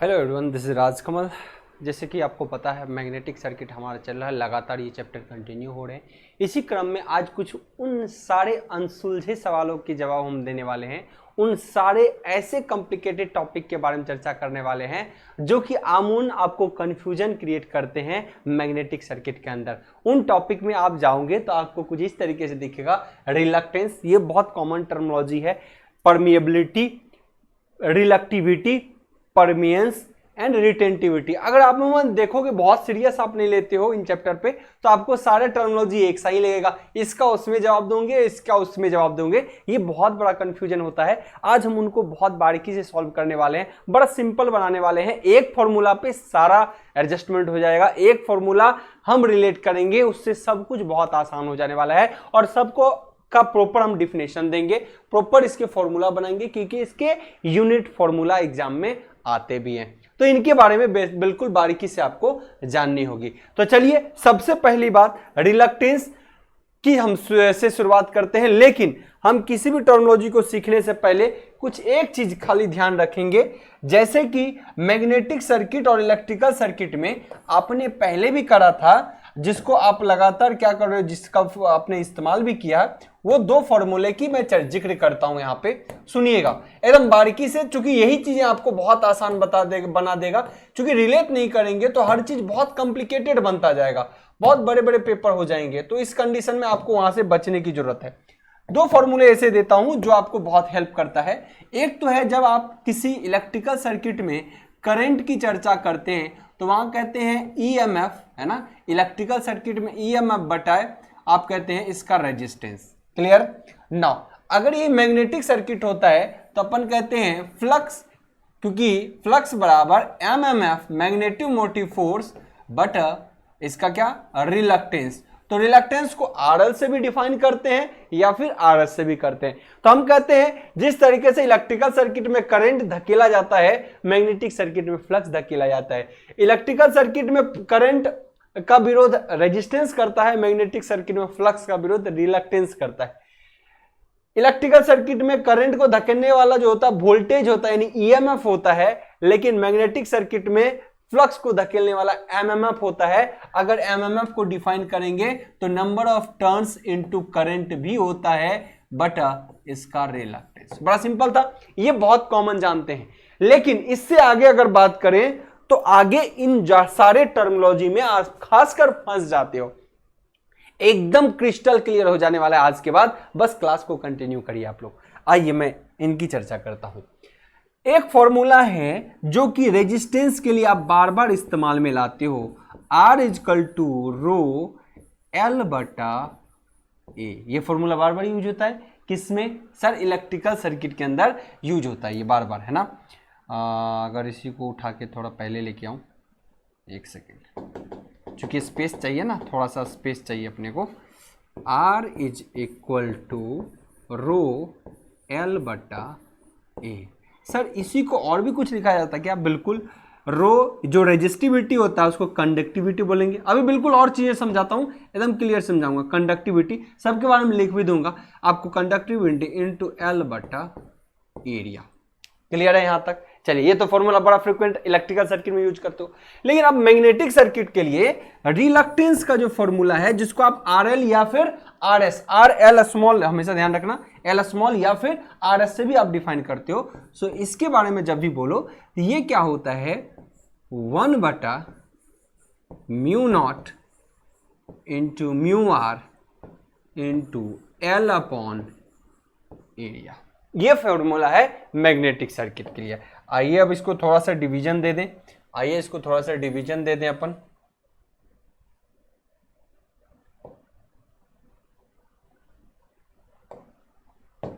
Hello everyone, this is Rajkamal. जैसे कि आपको पता है मैग्नेटिक सर्किट हमारा चल रहा है, लगातार ये चैप्टर कंटिन्यू हो रहे हैं। इसी क्रम में आज कुछ उन सारे अनसुलझे सवालों के जवाब हम देने वाले हैं, उन सारे ऐसे कॉम्प्लिकेटेड टॉपिक के बारे में चर्चा करने वाले हैं जो कि आमून आपको कंफ्यूजन क्रिएट करते हैं मैग्नेटिक सर्किट के अंदर। उन टॉपिक में आप जाओगे तो आपको कुछ इस तरीके से दिखेगा। रिलक्टेंस, ये बहुत कॉमन टर्मिनोलॉजी है। Permeability, reluctivity, permeance and retentivity. अगर आप देखोगे बहुत सीरियस आप नहीं लेते हो इन चैप्टर पे, तो आपको सारे टर्मिनोलॉजी एक सा ही लगेगा। इसका उसमें जवाब दोगे, इसका उसमें जवाब दोगे, ये बहुत बड़ा कंफ्यूजन होता है। आज हम उनको बहुत बारीकी से सॉल्व करने वाले हैं, बड़ा सिंपल बनाने वाले हैं। एक फॉर्मूला पे सारा एडजस्टमेंट हो जाएगा, एक फॉर्मूला हम रिलेट करेंगे, उससे सब कुछ बहुत आसान हो जाने वाला है और सबको का प्रॉपर हम डिफिनेशन देंगे, प्रॉपर इसके फॉर्मूला बनाएंगे, क्योंकि इसके यूनिट फॉर्मूला एग्जाम में आते भी हैं। तो इनके बारे में बिल्कुल बारीकी से आपको जाननी होगी। तो चलिए सबसे पहली बात रिलक्टेंस की हम से शुरुआत करते हैं। लेकिन हम किसी भी टर्मिनोलॉजी को सीखने से पहले कुछ एक चीज खाली ध्यान रखेंगे, जैसे कि मैग्नेटिक सर्किट और इलेक्ट्रिकल सर्किट में आपने पहले भी करा था, जिसको आप लगातार क्या कर रहे हो, जिसका आपने इस्तेमाल भी किया, वो दो फॉर्मूले की मैं जिक्र करता हूं यहां पे। सुनिएगा एकदम बारीकी से, क्योंकि यही चीजें आपको बहुत आसान बना देगा। क्योंकि रिलेट नहीं करेंगे तो हर चीज बहुत कॉम्प्लिकेटेड बनता जाएगा, बहुत बड़े बड़े पेपर हो जाएंगे। तो इस कंडीशन में आपको वहां से बचने की जरूरत है। दो फॉर्मूले ऐसे देता हूं जो आपको बहुत हेल्प करता है। एक तो है जब आप किसी इलेक्ट्रिकल सर्किट में करंट की चर्चा करते हैं तो वहां कहते हैं ईएमएफ, है ना। इलेक्ट्रिकल सर्किट में ईएमएफ बटाए आप कहते हैं इसका रेजिस्टेंस। क्लियर नाउ, अगर ये मैग्नेटिक सर्किट होता है तो अपन कहते हैं फ्लक्स, क्योंकि फ्लक्स बराबर एमएमएफ मैग्नेटिक मोटिव फोर्स बटा इसका क्या, रिलक्टेंस। तो रिलक्टेंस को आरएल से भी डिफाइन करते हैं या फिर आरएस से भी करते हैं। तो हम कहते हैं जिस तरीके से इलेक्ट्रिकल सर्किट में करंट धकेला जाता है, मैग्नेटिक सर्किट में फ्लक्स धकेला जाता है। इलेक्ट्रिकल सर्किट में करंट का विरोध रेजिस्टेंस करता है, मैग्नेटिक सर्किट में फ्लक्स का विरोध रिलक्टेंस करता है। इलेक्ट्रिकल सर्किट में करंट को धकेलने वाला जो होता है वोल्टेज होता है, यानी ईएमएफ होता है, लेकिन मैग्नेटिक सर्किट में फ्लक्स को धकेलने वाला एमएमएफ होता है। अगर एमएमएफ को डिफाइन करेंगे तो number of turns into current भी होता है बटा इसका रिलक्टेंस। बड़ा सिंपल था, ये बहुत कॉमन जानते हैं। लेकिन इससे आगे अगर बात करें तो आगे इन सारे टर्मिनोलॉजी में आप खासकर फंस जाते हो। एकदम क्रिस्टल क्लियर हो जाने वाला है आज के बाद, बस क्लास को कंटिन्यू करिए आप लोग। आइए मैं इनकी चर्चा करता हूं। एक फॉर्मूला है जो कि रेजिस्टेंस के लिए आप बार बार इस्तेमाल में लाते हो, R is equal to rho L बटा ए। ये फॉर्मूला बार बार यूज होता है किसमें सर, इलेक्ट्रिकल सर्किट के अंदर यूज होता है ये बार बार, है ना। अगर इसी को उठा के थोड़ा पहले लेके आऊं, एक सेकेंड, चूंकि स्पेस चाहिए ना, थोड़ा सा स्पेस चाहिए अपने को। R is equal to rho L बटा ए। सर इसी को और भी कुछ लिखा जाता है क्या? बिल्कुल, रो जो रेजिस्टिविटी होता है उसको कंडक्टिविटी बोलेंगे। अभी बिल्कुल और चीजें समझाता हूं, एकदम क्लियर समझाऊंगा। कंडक्टिविटी सबके बारे में लिख भी दूंगा आपको, कंडक्टिविटी इनटू एल बटा एरिया। क्लियर है यहां तक? चलिए, ये तो फॉर्मूला बड़ा फ्रीक्वेंट इलेक्ट्रिकल सर्किट में यूज करते हो। लेकिन अब मैग्नेटिक सर्किट के लिए रिलक्टेंस का जो फॉर्मूला है, जिसको आप आरएल या फिर आरएस, आर एल स्मॉल हमेशा ध्यान रखना, एल स्मॉल या फिर आरएस से भी आप डिफाइन करते हो। सो इसके बारे में जब भी बोलो तो ये क्या होता है, 1 बटा mu naught into mu R into L upon area. ये फॉर्मूला है मैग्नेटिक सर्किट के लिए। आइए अब इसको थोड़ा सा डिवीजन दे दें, आइए इसको थोड़ा सा डिवीजन दे दें अपन।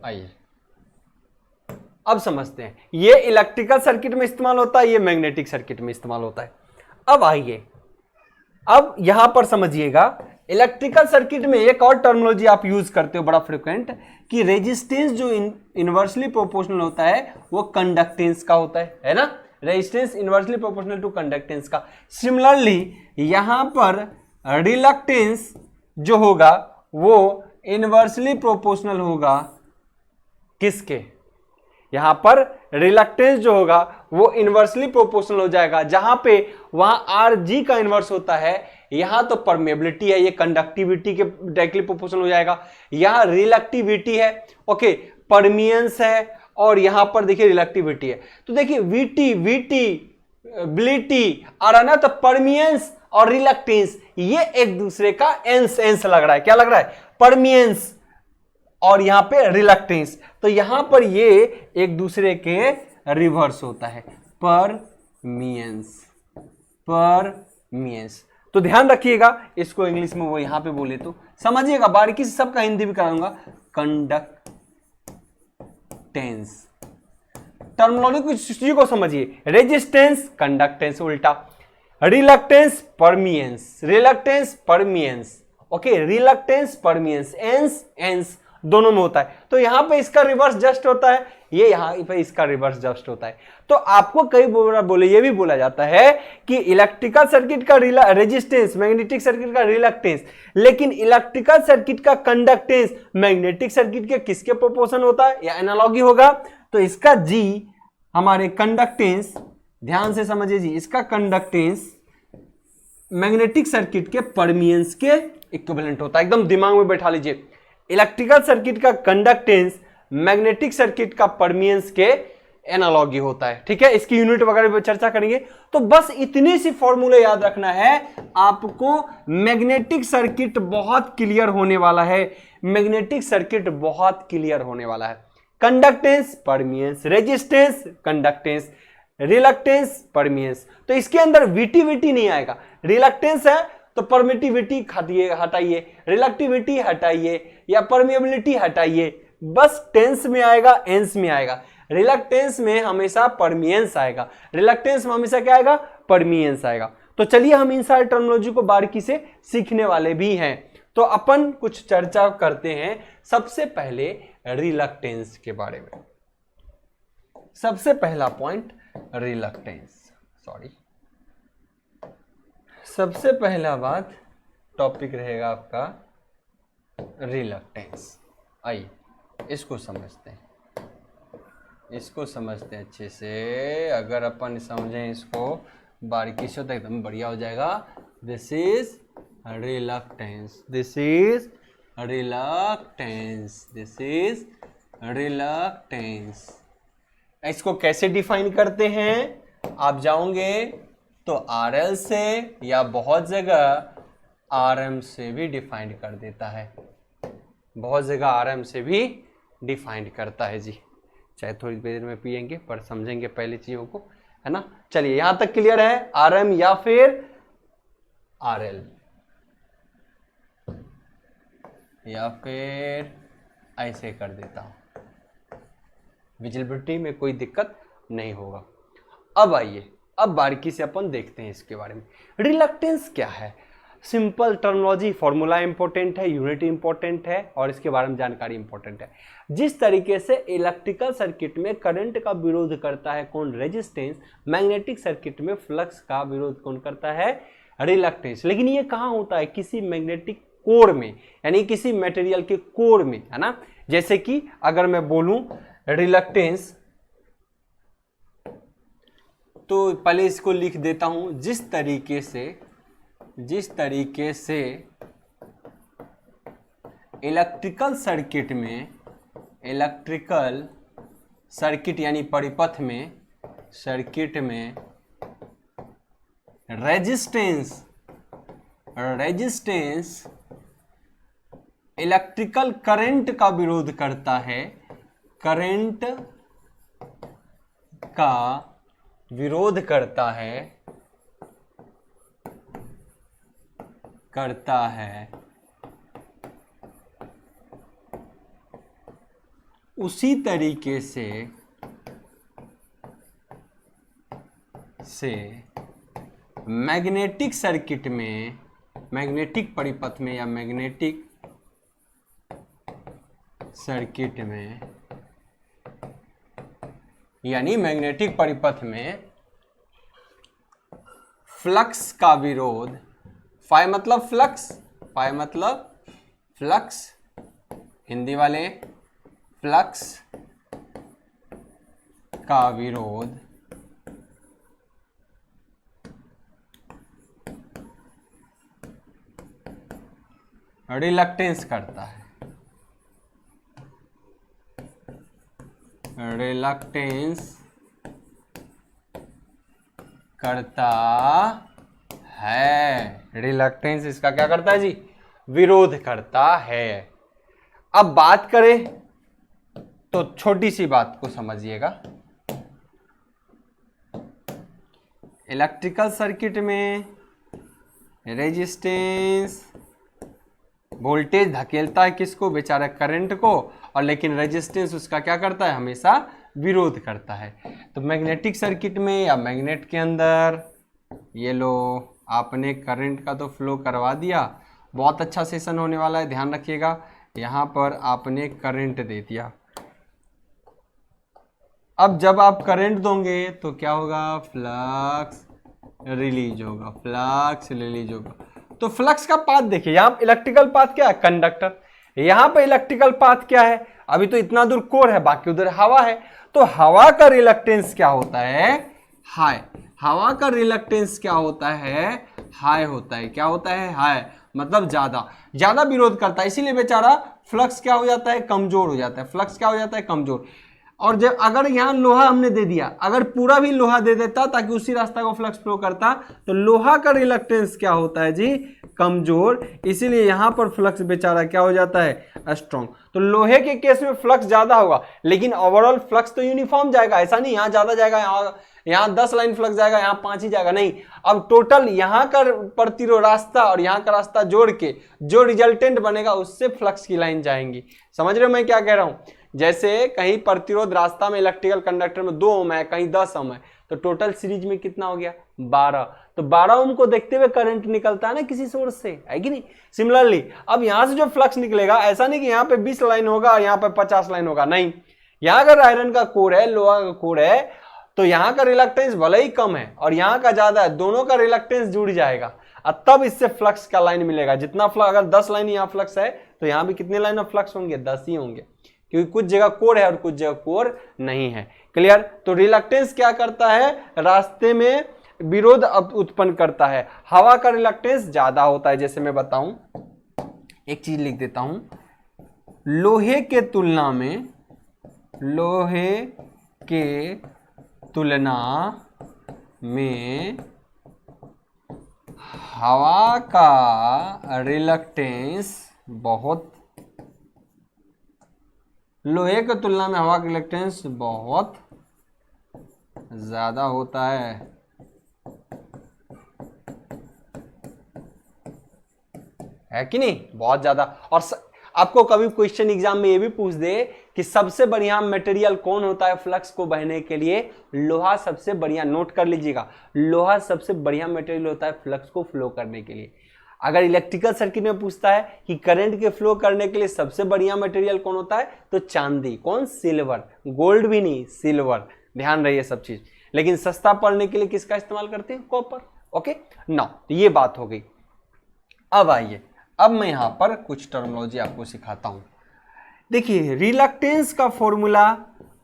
आइए अब समझते हैं, ये इलेक्ट्रिकल सर्किट में इस्तेमाल होता है, ये मैग्नेटिक सर्किट में इस्तेमाल होता है। अब आइए, अब यहां पर समझिएगा, इलेक्ट्रिकल सर्किट में एक और टर्मिनोलॉजी आप यूज करते हो बड़ा फ्रिक्वेंट, कि रेजिस्टेंस जो इनवर्सली प्रोपोर्शनल होता है वो कंडक्टेंस का होता है ना। Resistance inversely proportional to conductance का। सिमिलरली यहां पर रिलक्टेंस जो होगा वो इनवर्सली प्रोपोर्शनल होगा किसके, यहां पर रिलक्टेंस जो होगा वो इनवर्सली प्रोपोर्शनल हो जाएगा। जहां पे वहां आर जी का इनवर्स होता है, यहां तो परमेबिलिटी है, ये कंडक्टिविटी के डायरेक्टली प्रोपोर्शनल हो जाएगा। यहां रिलक्टिविटी है, ओके, परमियंस है, और यहां पर देखिए रिलक्टिविटी है। तो देखिए वीटी बिलिटी आ रहा ना, तो परमियंस और रिलक्टेंस ये एक दूसरे का एंस लग रहा है। क्या लग रहा है? परमियंस और यहां पे रिलक्टेंस। तो यहां पर ये एक दूसरे के रिवर्स होता है, परमियंस। तो ध्यान रखिएगा, इसको इंग्लिश में वो यहां पे बोले तो समझिएगा, बारीकी से सबका हिंदी भी कराऊंगा। कंडक्टेंस टर्मिनोलॉजी कुछ चीजों को समझिए। रेजिस्टेंस कंडक्टेंस उल्टा, reluctance permeance, okay, reluctance permeance, एंस दोनों में होता है। तो यहां पे इसका रिवर्स जस्ट होता है, ये यहां पे इसका रिवर्स जस्ट होता है। तो आपको कई बोले ये भी बोला जाता है कि इलेक्ट्रिकल सर्किट का रेजिस्टेंस मैग्नेटिक सर्किट का रिलक्टेंस, लेकिन इलेक्ट्रिकल सर्किट का कंडक्टेंस मैग्नेटिक सर्किट के किसके प्रोपोर्शन होता है, या एनालॉगी होगा। तो इसका जी हमारे कंडक्टेंस, ध्यान से समझिए जी, इसका कंडक्टेंस मैग्नेटिक सर्किट के परमियंस के इक्विवेलेंट होता है। एकदम दिमाग में बैठा लीजिए, इलेक्ट्रिकल सर्किट का कंडक्टेंस मैग्नेटिक सर्किट का परमियंस के एनालॉगी होता है। ठीक है, इसकी यूनिट वगैरह पर चर्चा करेंगे। तो बस इतनी सी फॉर्मूले याद रखना है आपको। मैग्नेटिक सर्किट बहुत क्लियर होने वाला है, मैग्नेटिक सर्किट बहुत क्लियर होने वाला है। Conductance परमियंस, resistance conductance, reluctance परमियंस। तो इसके अंदर वीटी नहीं आएगा। रिलक्टेंस है तो परमिटिविटी हटाइए, रिलक्टिविटी हटाइए, या परमिएबिलिटी हटाइए, बस टेंस में आएगा, एंस में आएगा। रिलक्टेंस में हमेशा परमियंस आएगा, रिलक्टेंस में हमेशा क्या आएगा, परमियंस आएगा। तो चलिए हम इन सारे टर्मिनोलॉजी को बारीकी से सीखने वाले भी हैं। तो अपन कुछ चर्चा करते हैं सबसे पहले रिलक्टेंस के बारे में। सबसे पहला पॉइंट रिलक्टेंस, सबसे पहला बात टॉपिक रहेगा आपका रिलक्टेंस। आइए इसको समझते हैं, अच्छे से। अगर अपन समझें इसको बारीकी से तो एकदम बढ़िया हो जाएगा। This is reluctance, this is reluctance. इसको कैसे डिफाइन करते हैं? आप जाओगे तो RL से, या बहुत जगह RM से भी डिफाइन कर देता है, बहुत जगह RM से भी डिफाइन करता है जी। चाहे थोड़ी देर में पिएंगे पर समझेंगे पहले चीजों को, है ना। चलिए यहां तक क्लियर है, RM या फिर RL, या फिर ऐसे कर देता हूं, विजिबिलिटी में कोई दिक्कत नहीं होगा। अब आइए, अब बारीकी से अपन देखते हैं इसके बारे में। रिलक्टेंस क्या है? सिंपल टर्मिनोलॉजी, फॉर्मूला इंपॉर्टेंट है, यूनिट इंपॉर्टेंट है, और इसके बारे में जानकारी इंपॉर्टेंट है। जिस तरीके से इलेक्ट्रिकल सर्किट में करंट का विरोध करता है कौन? रेजिस्टेंस। मैग्नेटिक सर्किट में फ्लक्स का विरोध कौन करता है? रिलक्टेंस। लेकिन ये कहाँ होता है? किसी मैग्नेटिक कोर में, यानी किसी मटेरियल के कोर में, है ना। जैसे कि अगर मैं बोलूं रिलक्टेंस, तो पहले इसको लिख देता हूं। जिस तरीके से इलेक्ट्रिकल सर्किट यानी परिपथ में, सर्किट में रेजिस्टेंस इलेक्ट्रिकल करंट का विरोध करता है, करंट का विरोध करता है, उसी तरीके से मैग्नेटिक सर्किट में, मैग्नेटिक परिपथ में या मैग्नेटिक सर्किट में, यानी मैग्नेटिक परिपथ में फ्लक्स का विरोध, फाई मतलब फ्लक्स, हिंदी वाले, फ्लक्स का विरोध रिलक्टेंस करता है, रिलक्टेंस करता है, रिलक्टेंस इसका क्या करता है जी, विरोध करता है। अब बात करें तो छोटी सी बात को समझिएगा, इलेक्ट्रिकल सर्किट में रेजिस्टेंस वोल्टेज धकेलता है किसको, बेचारा करंट को, और लेकिन रेजिस्टेंस उसका क्या करता है, हमेशा विरोध करता है। तो मैग्नेटिक सर्किट में या मैग्नेट के अंदर ये लो, आपने करंट का तो फ्लो करवा दिया, बहुत अच्छा सेशन होने वाला है, ध्यान रखिएगा। यहाँ पर आपने करंट दे दिया, अब जब आप करंट दोगे तो क्या होगा, फ्लक्स रिलीज होगा, फ्लक्स रिलीज होगा। तो फ्लक्स का पाथ देखिए, यहाँ इलेक्ट्रिकल पाथ क्या है, कंडक्टर, यहाँ पे इलेक्ट्रिकल पाथ क्या है, अभी तो इतना दूर कोर है, बाकी उधर हवा है, तो हवा का रिलक्टेंस क्या होता है, हाई। हवा का रिलक्टेंस क्या होता है, हाई होता है। क्या होता है, हाई, मतलब ज्यादा, ज्यादा विरोध करता है, इसीलिए बेचारा फ्लक्स क्या हो जाता है, कमजोर हो जाता है। फ्लक्स क्या हो जाता है, कमजोर। और जब अगर यहाँ लोहा हमने दे दिया, अगर पूरा भी लोहा दे देता ताकि उसी रास्ता को फ्लक्स फ्लो करता, तो लोहा का रिलक्टेंस क्या होता है जी, कमजोर, इसीलिए यहां पर फ्लक्स बेचारा क्या हो जाता है, स्ट्रॉन्ग। तो लोहे के केस में फ्लक्स ज्यादा होगा, लेकिन ओवरऑल फ्लक्स तो यूनिफॉर्म जाएगा, ऐसा नहीं यहाँ ज्यादा जाएगा, यहाँ 10 लाइन फ्लक्स जाएगा, यहाँ 5 ही जाएगा, नहीं। अब टोटल यहाँ का प्रतिरोध रास्ता और यहाँ का रास्ता जोड़ के जो रिजल्टेंट बनेगा उससे फ्लक्स की लाइन जाएंगी। समझ रहे हो मैं क्या कह रहा हूं, जैसे कहीं प्रतिरोध रास्ता में इलेक्ट्रिकल कंडक्टर में 2 ओम है, कहीं 10 ओम है, तो टोटल सीरीज में कितना हो गया, 12। तो 12 ओम को देखते हुए करंट निकलता है ना किसी सोर्स से, है कि नहीं। सिमिलरली अब यहां से जो फ्लक्स निकलेगा, ऐसा नहीं कि यहाँ पे 20 लाइन होगा, यहाँ पे 50 लाइन होगा, नहीं। यहाँ अगर आयरन का कोर है, लोहा का कोर है, तो यहाँ का रिलक्टेंस भले ही कम है और यहाँ का ज्यादा है, दोनों का रिलक्टेंस जुड़ जाएगा और तब इससे फ्लक्स का लाइन मिलेगा। जितना फ्लक्स, अगर 10 लाइन यहाँ फ्लक्स है तो यहाँ भी कितने लाइन ऑफ फ्लक्स होंगे, 10 ही होंगे, क्योंकि कुछ जगह कोर है और कुछ जगह कोर नहीं है। क्लियर। तो रिलक्टेंस क्या करता है, रास्ते में विरोध उत्पन्न करता है। हवा का रिलक्टेंस ज्यादा होता है, जैसे मैं बताऊं, एक चीज लिख देता हूं, लोहे के तुलना में, लोहे के तुलना में हवा का रिलक्टेंस बहुत, लोहे की तुलना में हवा का रिलक्टेंस बहुत ज्यादा होता है कि नहीं, बहुत ज्यादा। और आपको कभी क्वेश्चन एग्जाम में ये भी पूछ दे कि सबसे बढ़िया मटेरियल कौन होता है फ्लक्स को बहने के लिए, लोहा सबसे बढ़िया, नोट कर लीजिएगा, लोहा सबसे बढ़िया मटेरियल होता है फ्लक्स को फ्लो करने के लिए। अगर इलेक्ट्रिकल सर्किट में पूछता है कि करंट के फ्लो करने के लिए सबसे बढ़िया मटेरियल कौन होता है, तो चांदी। कौन, सिल्वर, गोल्ड भी नहीं, सिल्वर, ध्यान रहिए सब चीज। लेकिन सस्ता पड़ने के लिए किसका इस्तेमाल करते हैं, कॉपर। ओके ना, तो ये बात हो गई। अब आइए, अब मैं यहां पर कुछ टर्मिनोलॉजी आपको सिखाता हूं। देखिए, रिलक्टेंस का फॉर्मूला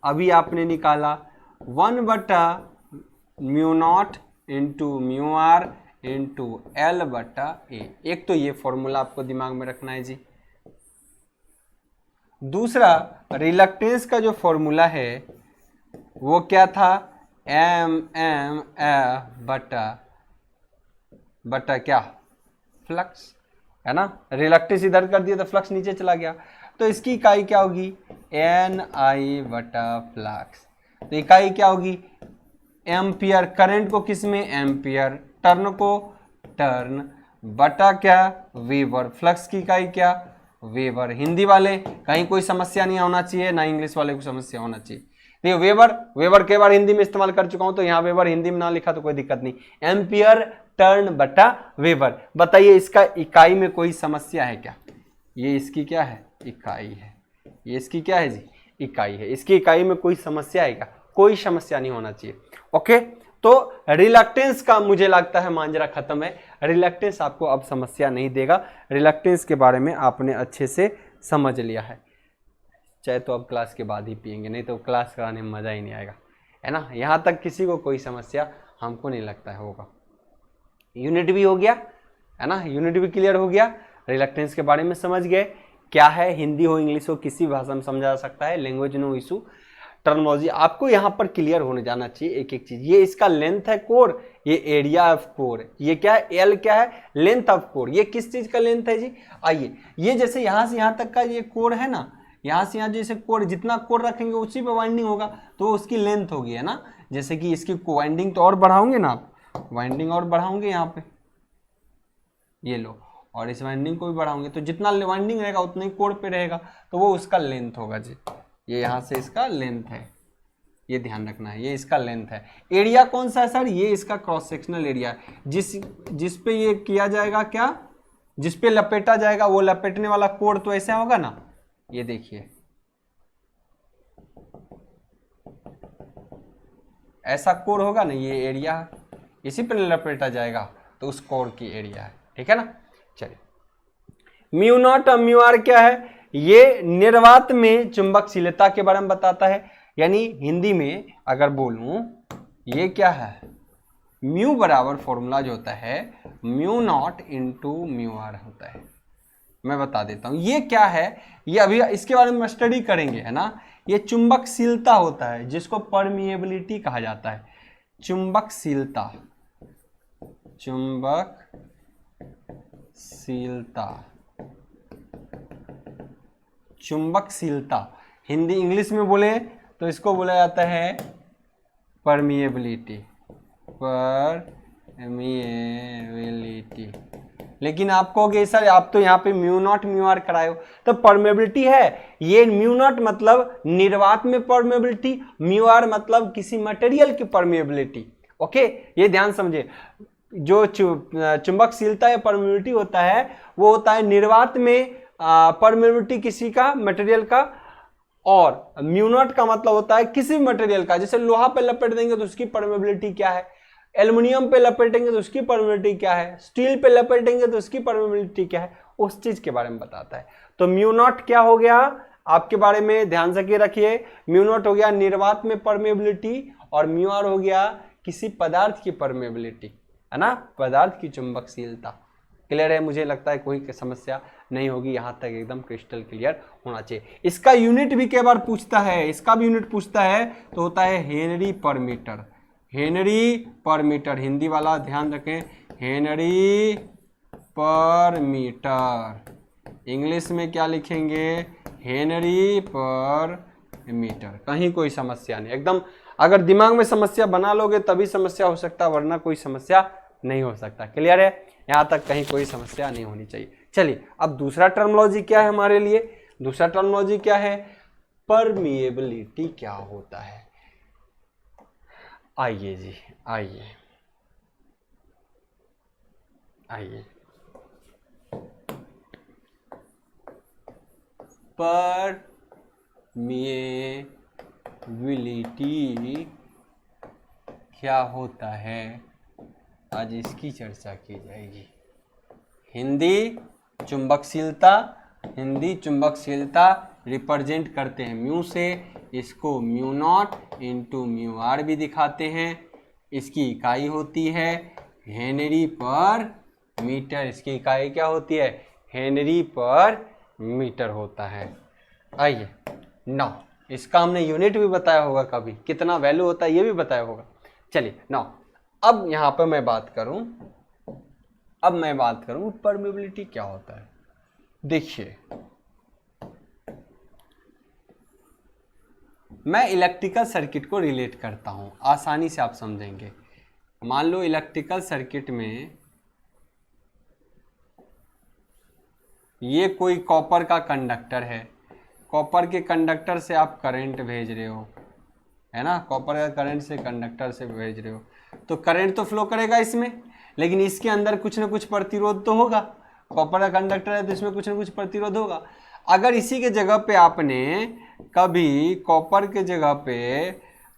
अभी आपने निकाला 1/μ0 into mu R into L/A। एक तो ये फॉर्मूला आपको दिमाग में रखना है जी। दूसरा, रिलक्टेंस का जो फॉर्मूला है वो क्या था, MM/F बटा क्या, फ्लक्स, है ना। रिलक्टेंस इधर कर दिया तो फ्लक्स नीचे चला गया, तो इसकी इकाई क्या होगी, NI/फ्लक्स। तो इकाई क्या होगी, एम्पियर। करंट को किस में, एम्पियर। टर्न को टर्न, बटा क्या, वेबर। फ्लक्स की इकाई क्या, वेबर। हिंदी वाले कहीं कोई समस्या नहीं होना चाहिए, ना इंग्लिश वाले को समस्या होना चाहिए। देखिए, वेबर, वेबर के बार हिंदी में इस्तेमाल कर चुका हूं, तो यहाँ वेबर हिंदी में ना लिखा तो कोई दिक्कत नहीं। एम्पियर टर्न बटा वेबर। बताइए, इसका इकाई में कोई समस्या है क्या, ये इसकी क्या है, इकाई है, ये इसकी क्या है जी, इकाई है। इसकी इकाई में कोई समस्या है क्या, कोई समस्या नहीं होना चाहिए। ओके, तो रिलक्टेंस का मुझे लगता है मांजरा खत्म है। रिलक्टेंस आपको अब समस्या नहीं देगा, रिलक्टेंस के बारे में आपने अच्छे से समझ लिया है। चाहे तो अब क्लास के बाद ही पिएंगे, नहीं तो क्लास कराने में मजा ही नहीं आएगा, है ना। यहां तक किसी को कोई समस्या हमको नहीं लगता है होगा। यूनिट भी हो गया, है ना, यूनिट भी क्लियर हो गया, रिलक्टेंस के बारे में समझ गए, क्या है, हिंदी हो इंग्लिश हो किसी भाषा में समझा जा सकता है, लैंग्वेज नो इशू। टर्मिनोलॉजी आपको यहाँ पर क्लियर होने जाना चाहिए एक एक चीज। ये इसका लेंथ है कोर, ये एरिया ऑफ कोर, ये क्या है, एल क्या है, लेंथ ऑफ कोर। ये किस चीज का लेंथ है जी, आइए, ये जैसे यहाँ से यहाँ तक का ये कोर है ना, यहाँ से यहाँ जैसे कोर, जितना कोर रखेंगे उसी पे वाइंडिंग होगा, तो उसकी लेंथ होगी, है ना। जैसे कि इसकी वाइंडिंग तो और बढ़ाओगे ना आप, वाइंडिंग और बढ़ाओगे यहाँ पे, ये लो, और इस वाइंडिंग को भी बढ़ाओगे, तो जितना वाइंडिंग रहेगा उतना ही कोर पे रहेगा, तो वो उसका लेंथ होगा जी। ये यहाँ से इसका लेंथ है, ये ध्यान रखना है, ये इसका लेंथ है। एरिया कौन सा है सर, ये इसका क्रॉस सेक्शनल एरिया है, जिस पे ये किया जाएगा, क्या, जिस पे लपेटा जाएगा, वो लपेटने वाला कोर तो ऐसा होगा ना, ये देखिए ऐसा कोर होगा ना, ये एरिया इसी पे लपेटा जाएगा, तो उस कोर की एरिया है, ठीक है ना। चलिए म्यू नॉट और म्यू आर क्या है, ये निर्वात में चुंबकशीलता के बारे में बताता है, यानी हिंदी में अगर बोलूं, ये क्या है, म्यू बराबर फॉर्मूला जो होता है mu naught into mu R होता है। मैं बता देता हूं ये क्या है, ये अभी इसके बारे में स्टडी करेंगे, है ना। ये चुंबकशीलता होता है, जिसको परमिएबिलिटी कहा जाता है। चुंबकशीलता, चुंबकशीलता हिंदी इंग्लिश में बोले तो इसको बोला जाता है परमिएबिलिटी, लेकिन आप कहोगे सर आप तो यहाँ पे म्यू नॉट म्यू आर कराए हो, तो परमेबिलिटी है, ये म्यू नॉट मतलब निर्वात में परमेबिलिटी, म्यू आर मतलब किसी मटेरियल की परमेबिलिटी। ओके, ये ध्यान समझे, जो चुंबकशीलता या परमेबिलिटी होता है वो होता है निर्वात में परमेबिलिटी किसी का मटेरियल का, और म्यू नॉट का मतलब होता है किसी भी मटेरियल का। जैसे लोहा पे लपेट देंगे तो उसकी परमेबिलिटी क्या है, एल्युमिनियम पे लपेटेंगे तो उसकी परमेबिलिटी क्या है, स्टील पे लपेटेंगे तो उसकी परमेबिलिटी क्या है, उस चीज के बारे में बताता है। तो म्यू नॉट क्या हो गया, आपके बारे में ध्यान से रखिए, म्यू नॉट हो गया निर्वात में परमेबिलिटी, और म्यू आर हो गया किसी पदार्थ की परमेबिलिटी, है ना, पदार्थ की चुंबकशीलता। क्लियर है, मुझे लगता है कोई समस्या नहीं होगी, यहां तक एकदम क्रिस्टल क्लियर होना चाहिए। इसका यूनिट भी कई बार पूछता है, इसका भी यूनिट पूछता है, तो होता है हेनरी पर मीटर। हेनरी पर मीटर, हिंदी वाला ध्यान रखें, हेनरी पर मीटर। इंग्लिश में क्या लिखेंगे, हेनरी पर मीटर। कहीं कोई समस्या नहीं, एकदम अगर दिमाग में समस्या बना लोगे तभी समस्या हो सकता है, वरना कोई समस्या नहीं हो सकता। क्लियर है, यहां तक कहीं कोई समस्या नहीं होनी चाहिए। चलिए अब दूसरा टर्मिनोलॉजी क्या है हमारे लिए, दूसरा टर्मिनोलॉजी क्या है, परमिएबिलिटी क्या होता है। आइए जी, आइए परमिएबिलिटी क्या होता है, आज इसकी चर्चा की जाएगी। हिंदी चुंबकशीलता रिप्रेजेंट करते हैं म्यू से, इसको mu naught into mu R भी दिखाते हैं। इसकी इकाई होती है हेनरी पर मीटर, इसकी इकाई क्या होती है, हेनरी पर मीटर होता है। आइए नौ, इसका हमने यूनिट भी बताया होगा, कभी कितना वैल्यू होता है ये भी बताया होगा। चलिए नौ, अब यहां पर मैं बात करूं परमिएबिलिटी क्या होता है। देखिए मैं इलेक्ट्रिकल सर्किट को रिलेट करता हूं, आसानी से आप समझेंगे। मान लो इलेक्ट्रिकल सर्किट में ये कोई कॉपर का कंडक्टर है, कॉपर के कंडक्टर से आप करंट भेज रहे हो, है ना, कॉपर का करंट से कंडक्टर से भेज रहे हो, तो करंट तो फ्लो करेगा इसमें, लेकिन इसके अंदर कुछ ना कुछ प्रतिरोध तो होगा। कॉपर का कंडक्टर है तो इसमें कुछ ना कुछ प्रतिरोध होगा। अगर इसी के जगह पे आपने कभी कॉपर के जगह पे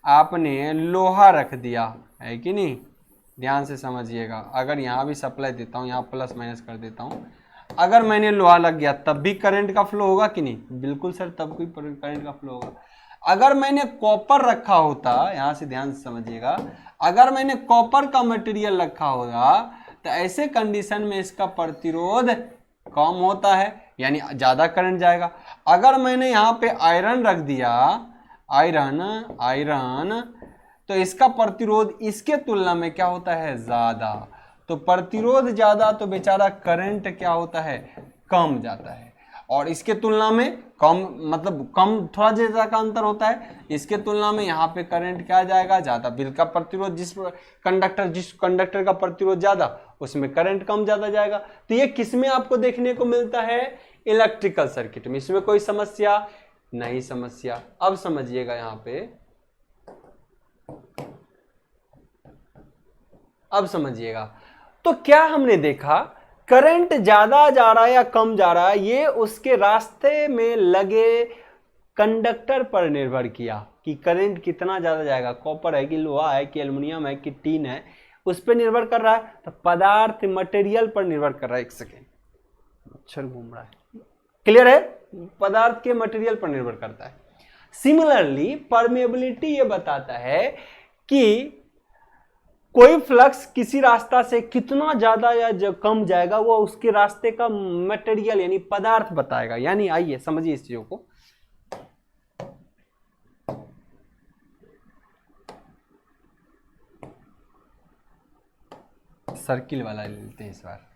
आपने लोहा रख दिया है कि नहीं, ध्यान से समझिएगा। अगर यहाँ भी सप्लाई देता हूँ, यहाँ प्लस माइनस कर देता हूँ, अगर मैंने लोहा लग गया तब भी करंट का फ्लो होगा कि नहीं, बिल्कुल सर, तब कोई करंट का फ्लो होगा। अगर मैंने कॉपर रखा होता, यहां से ध्यान से समझिएगा, अगर मैंने कॉपर का मटेरियल रखा होगा तो ऐसे कंडीशन में इसका प्रतिरोध कम होता है यानी ज़्यादा करंट जाएगा। अगर मैंने यहाँ पे आयरन रख दिया, आयरन, तो इसका प्रतिरोध इसके तुलना में क्या होता है, ज़्यादा। तो प्रतिरोध ज़्यादा तो बेचारा करंट क्या होता है, कम जाता है। और इसके तुलना में कम, मतलब कम, थोड़ा ज़्यादा का अंतर होता है। इसके तुलना में यहाँ पे करंट क्या जाएगा, ज़्यादा। बिल का प्रतिरोध जिस कंडक्टर का प्रतिरोध ज़्यादा, उसमें करंट कम ज़्यादा जाएगा। तो ये किसमें आपको देखने को मिलता है, इलेक्ट्रिकल सर्किट में। इसमें कोई समस्या नहीं, समस्या। अब समझिएगा यहाँ पे, अब समझिएगा। तो क्या हमने देखा, करंट ज्यादा जा रहा है या कम जा रहा है, ये उसके रास्ते में लगे कंडक्टर पर निर्भर किया कि करंट कितना ज्यादा जाएगा, कॉपर है कि लोहा है कि एल्युमिनियम है कि टीन है, उस पर निर्भर कर रहा है। तो पदार्थ, मटेरियल पर निर्भर कर रहा है। एक सेकेंड, मच्छर घूम रहा है, क्लियर है, पदार्थ के मटेरियल पर निर्भर करता है। सिमिलरली परमेबिलिटी ये बताता है कि कोई फ्लक्स किसी रास्ता से कितना ज्यादा या कम जाएगा, वो उसके रास्ते का मटेरियल यानी पदार्थ बताएगा। यानी आइए समझिए इस चीजों को। सर्किल वाला लेते हैं इस बार।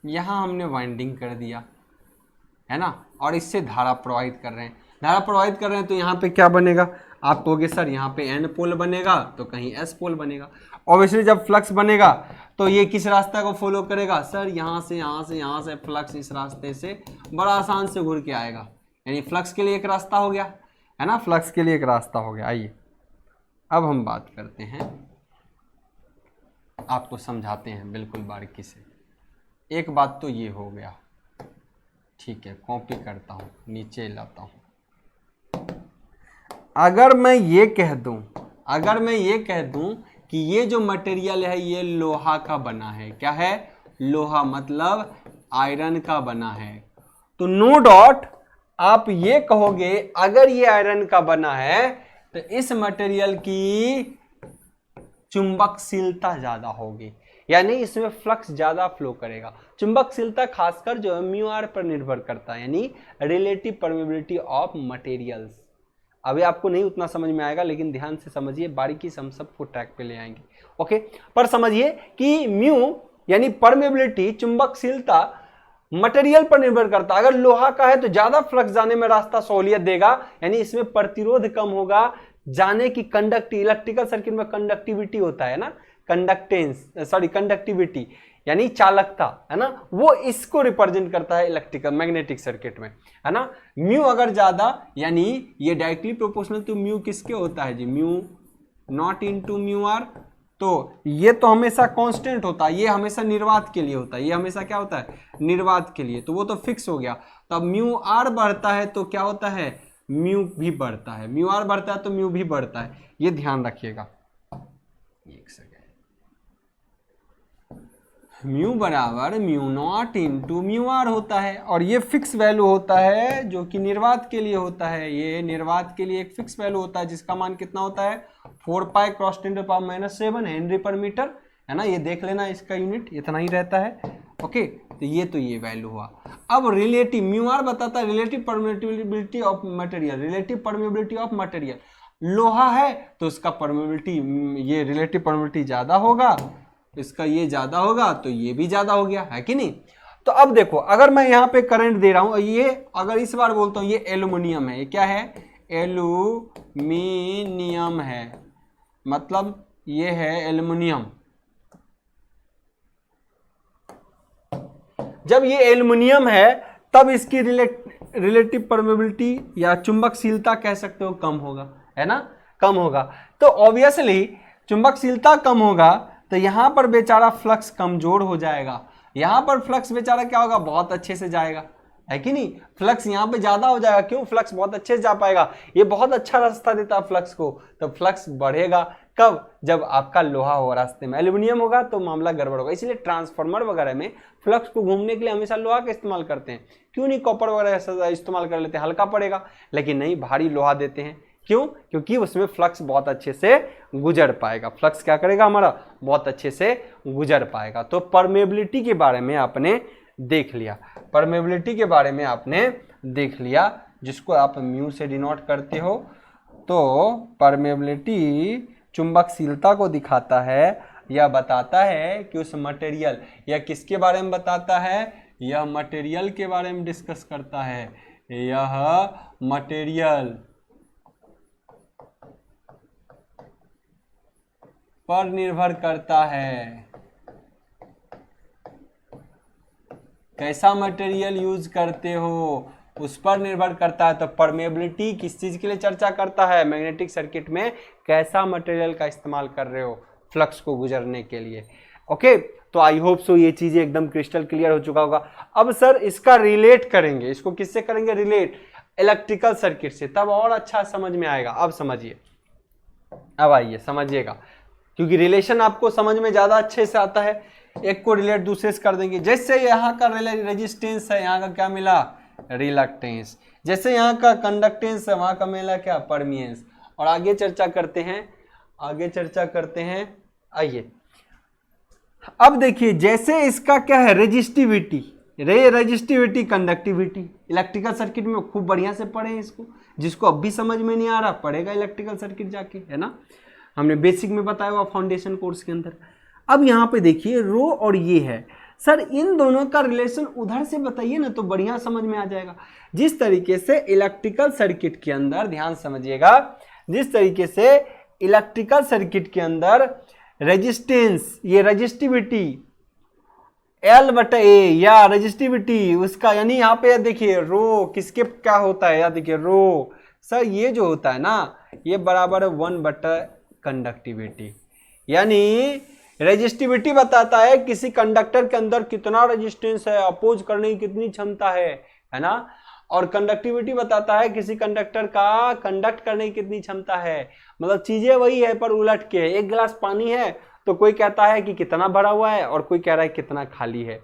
यहां हमने वाइंडिंग कर दिया है ना, और इससे धारा प्रवाहित कर रहे हैं। धारा प्रवाहित कर रहे हैं तो यहाँ पे क्या बनेगा, आप कहोगे सर यहाँ पे एन पोल बनेगा तो कहीं एस पोल बनेगा। ऑब्वियसली जब फ्लक्स बनेगा तो ये किस रास्ता को फॉलो करेगा, सर यहाँ से फ्लक्स इस रास्ते से बड़ा आसान से घूर के आएगा। यानी फ्लक्स के लिए एक रास्ता हो गया है ना, फ्लक्स के लिए एक रास्ता हो गया। आइए अब हम बात करते हैं, आपको समझाते हैं बिल्कुल बारीकी से। एक बात तो ये हो गया, ठीक है, कॉपी करता हूँ, नीचे लाता हूँ। अगर मैं ये कह दूं कि ये जो मटेरियल है ये लोहा का बना है, क्या है, लोहा मतलब आयरन का बना है, तो नो डाउट आप ये कहोगे अगर ये आयरन का बना है तो इस मटेरियल की चुंबकशीलता ज्यादा होगी, यानी इसमें फ्लक्स ज्यादा फ्लो करेगा। चुंबकशीलता खासकर जो म्यू आर पर निर्भर करता है, यानी रिलेटिव परमेबिलिटी ऑफ मटेरियल्स। अभी आपको नहीं उतना समझ में आएगा, लेकिन ध्यान से समझिए, बारीकी से हम सबको ट्रैक पे ले आएंगे। ओके, पर समझिए कि म्यू यानी परमेबिलिटी, चुंबकशीलता मटेरियल पर निर्भर करता है। अगर लोहा का है तो ज्यादा फ्लक्स जाने में रास्ता सहूलियत देगा, यानी इसमें प्रतिरोध कम होगा जाने की। इलेक्ट्रिकल सर्किट में कंडक्टिविटी होता है ना, कंडक्टिविटी यानी चालकता, है ना, वो इसको रिप्रेजेंट करता है इलेक्ट्रिकल मैग्नेटिक सर्किट में, है ना। म्यू अगर ज्यादा, यानी ये डायरेक्टली प्रोपोर्शनल टू म्यू किसके होता है जी, mu not into mu r. तो ये तो हमेशा कांस्टेंट होता है, ये हमेशा निर्वात के लिए होता है, ये हमेशा क्या होता है, निर्वात के लिए, तो वो तो फिक्स हो गया। तो अब म्यू आर बढ़ता है तो क्या होता है, म्यू भी बढ़ता है, म्यू आर बढ़ता है तो म्यू भी बढ़ता है, ये ध्यान रखिएगा। एक सेकेंड, म्यू बराबर mu naught into mu R होता है, और ये फिक्स वैल्यू होता है जो कि निर्वात के लिए होता है। ये निर्वात के लिए एक फिक्स वैल्यू होता है जिसका मान कितना होता है, 4 पाई क्रॉस 10⁻⁷ हेनरी पर मीटर, है ना, ये देख लेना, इसका यूनिट इतना ही रहता है। ओके, तो ये वैल्यू हुआ। अब रिलेटिव, म्यू आर बताता है relative permeability of material, relative permeability of material. लोहा है तो उसका परमेबिलिटी, ये रिलेटिव परमेबिलिटी ज्यादा होगा, इसका ये ज्यादा होगा तो ये भी ज्यादा हो गया, है कि नहीं। तो अब देखो, अगर मैं यहाँ पे करंट दे रहा हूं, ये अगर इस बार बोलता हूं ये एल्युमिनियम है, ये क्या है, एल्युमिनियम है, मतलब ये है एल्युमिनियम। जब ये एल्युमिनियम है तब इसकी रिलेटिव परमेबिलिटी या चुंबकशीलता कह सकते हो कम होगा, है ना, कम होगा। तो ऑब्वियसली चुंबकशीलता कम होगा तो यहां पर बेचारा फ्लक्स कमजोर हो जाएगा, यहां पर फ्लक्स बेचारा क्या होगा, बहुत अच्छे से जाएगा, है कि नहीं। फ्लक्स यहाँ पे ज्यादा हो जाएगा, क्यों, फ्लक्स बहुत अच्छे से जा पाएगा, ये बहुत अच्छा रास्ता देता है फ्लक्स को, तो फ्लक्स बढ़ेगा कब, जब आपका लोहा हो रास्ते में, एल्यूमिनियम होगा तो मामला गड़बड़ होगा। इसलिए ट्रांसफार्मर वगैरह में फ्लक्स को घूमने के लिए हमेशा लोहा का इस्तेमाल करते हैं, क्यों नहीं कॉपर वगैरह इस्तेमाल कर लेते हैं, हल्का पड़ेगा, लेकिन नहीं, भारी लोहा देते हैं, क्यों, क्योंकि उसमें फ्लक्स बहुत अच्छे से गुजर पाएगा, फ्लक्स क्या करेगा हमारा, बहुत अच्छे से गुजर पाएगा। तो परमेबिलिटी के बारे में आपने देख लिया, परमेबिलिटी के बारे में आपने देख लिया, जिसको आप म्यू से डिनोट करते हो। तो परमेबिलिटी चुंबकशीलता को दिखाता है, यह बताता है कि उस मटेरियल, यह किसके बारे में बताता है, यह मटेरियल के बारे में डिस्कस करता है, यह मटेरियल पर निर्भर करता है, कैसा मटेरियल यूज करते हो उस पर निर्भर करता है। तो परमेबिलिटी किस चीज के लिए चर्चा करता है, मैग्नेटिक सर्किट में कैसा मटेरियल का इस्तेमाल कर रहे हो फ्लक्स को गुजरने के लिए। ओके, तो आई होप सो ये चीजें एकदम क्रिस्टल क्लियर हो चुका होगा। अब सर इसका रिलेट करेंगे, इसको किससे करेंगे रिलेट, इलेक्ट्रिकल सर्किट से, तब और अच्छा समझ में आएगा। अब समझिए, अब आइए समझिएगा, क्योंकि रिलेशन आपको समझ में ज्यादा अच्छे से आता है, एक को रिलेट दूसरे से कर देंगे। जैसे यहाँ का रेजिस्टेंस है, यहाँ का क्या मिला, रिलक्टेंस, जैसे यहाँ का कंडक्टेंस है, वहां का मिला क्या, परमियंस। और आगे चर्चा करते हैं, आगे चर्चा करते हैं, आइए अब देखिए, जैसे इसका क्या है, resistivity, resistivity conductivity, electrical circuit में खूब बढ़िया से पढ़े हैं इसको, जिसको अब भी समझ में नहीं आ रहा पढ़ेगा इलेक्ट्रिकल सर्किट जाके, है ना, हमने बेसिक में बताया हुआ फाउंडेशन कोर्स के अंदर। अब यहाँ पे देखिए रो और ये है, सर इन दोनों का रिलेशन उधर से बताइए ना, तो बढ़िया समझ में आ जाएगा। जिस तरीके से इलेक्ट्रिकल सर्किट के अंदर, ध्यान समझिएगा, जिस तरीके से इलेक्ट्रिकल सर्किट के अंदर रेजिस्टेंस, ये रेजिस्टिविटी L/A या रेजिस्टिविटी उसका, यानी यहाँ पे देखिए रो किसके क्या होता है, या देखिए रो, सर ये जो होता है ना, ये बराबर है 1/कंडक्टिविटी, यानी रेजिस्टिविटी बताता है किसी कंडक्टर के अंदर कितना रेजिस्टेंस है, अपोज करने की कितनी क्षमता है ना, और कंडक्टिविटी बताता है किसी कंडक्टर का कंडक्ट करने की कितनी क्षमता है। मतलब चीजें वही है पर उलट के, एक गिलास पानी है तो कोई कहता है कि कितना भरा हुआ है और कोई कह रहा है कितना खाली है।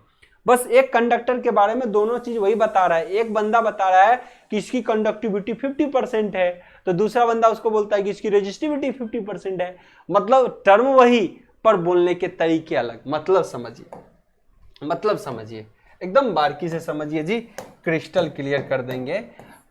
बस एक कंडक्टर के बारे में दोनों चीज वही बता रहा है, एक बंदा बता रहा है कि इसकी कंडक्टिविटी 50% है, तो दूसरा बंदा उसको बोलता है कि इसकी रेजिस्टिविटी 50% है। मतलब टर्म वही पर बोलने के तरीके अलग। मतलब समझिए, मतलब समझिए, एकदम बारीकी से समझिए जी, क्रिस्टल क्लियर कर देंगे।